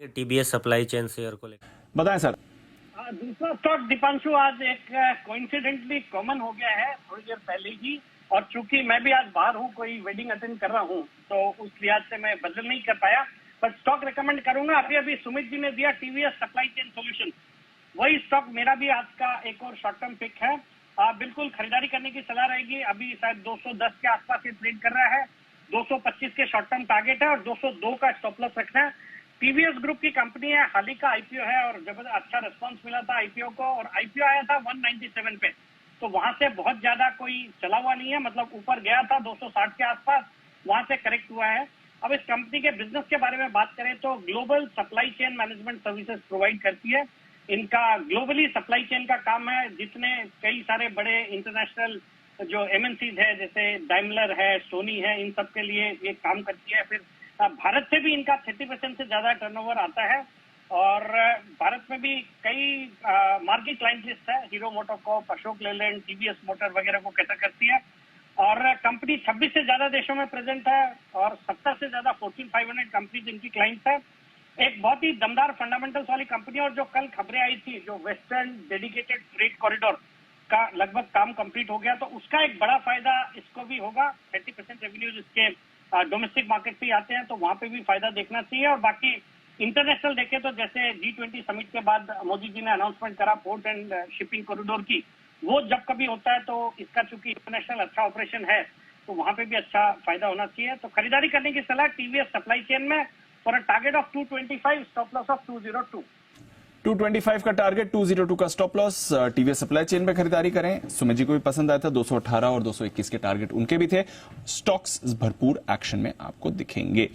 TBS supply chain share को लेकर बताएं सर। दूसरा स्टॉक दीपांशु आज एक कोइंसिडेंटली कॉमन हो गया है थोड़ी देर पहले ही, और चूंकि मैं भी आज बाहर हूँ, कोई वेडिंग अटेंड कर रहा हूँ, तो उस लिहाज से मैं बदल नहीं कर पाया, पर स्टॉक रिकमेंड करूंगा। अभी अभी सुमित जी ने दिया टीवीएस सप्लाई चेन सॉल्यूशन, वही स्टॉक मेरा भी आज का एक और शॉर्ट टर्म पिक है। बिल्कुल खरीदारी करने की सलाह रहेगी। अभी शायद 210 के आसपास ये ट्रेड कर रहा है, 225 के शॉर्ट टर्म टारगेट है और 202 का स्टॉप लॉस रखना है। टीवीएस ग्रुप की कंपनी है, हाल ही का आईपीओ है और जबरदस्त अच्छा रिस्पांस मिला था आईपीओ को, और आईपीओ आया था 197 पे, तो वहां से बहुत ज्यादा कोई चला हुआ नहीं है, मतलब ऊपर गया था 260 के आसपास, वहां से करेक्ट हुआ है। अब इस कंपनी के बिजनेस के बारे में बात करें तो global supply chain management services provide करती है। इनका ग्लोबली सप्लाई चेन का काम है, जितने कई सारे बड़े इंटरनेशनल जो एमएनसीज है जैसे डाइमलर है, सोनी है, इन सब के लिए ये काम करती है। फिर भारत से भी इनका 30% से ज्यादा टर्नओवर आता है, और भारत में भी कई मार्केट क्लाइंट लिस्ट है, hero MotoCorp, Ashok Leyland, TVS motor वगैरह को कैटर करती है। और कंपनी 26 से ज्यादा देशों में प्रेजेंट है और 70 से ज्यादा फॉर्च्यून 500 कंपनीज इनकी क्लाइंट्स है। एक बहुत ही दमदार फंडामेंटल्स वाली कंपनी, और जो कल खबरें आई थी, जो वेस्टर्न डेडिकेटेड फ्रेट कॉरिडोर का लगभग काम कंप्लीट हो गया, तो उसका एक बड़ा फायदा इसको भी होगा। 30% रेवेन्यूज इसके डोमेस्टिक मार्केट से आते हैं, तो वहां पे भी फायदा देखना चाहिए। और बाकी इंटरनेशनल देखें तो जैसे G20 समिट के बाद मोदी जी ने अनाउंसमेंट करा पोर्ट एंड शिपिंग कॉरिडोर की, वो जब कभी होता है तो इसका चूंकि इंटरनेशनल अच्छा ऑपरेशन है, तो वहां पे भी अच्छा फायदा होना चाहिए। तो खरीदारी करने की सलाह टीवीएस सप्लाई चेन में for a target of 225, stop loss of 202। 225 का टारगेट, 202 का stop loss. TVS supply chain में खरीदारी करें। सुमित जी को भी पसंद आया था, 218 और 221 के टारगेट उनके भी थे। स्टॉक्स भरपूर एक्शन में आपको दिखेंगे।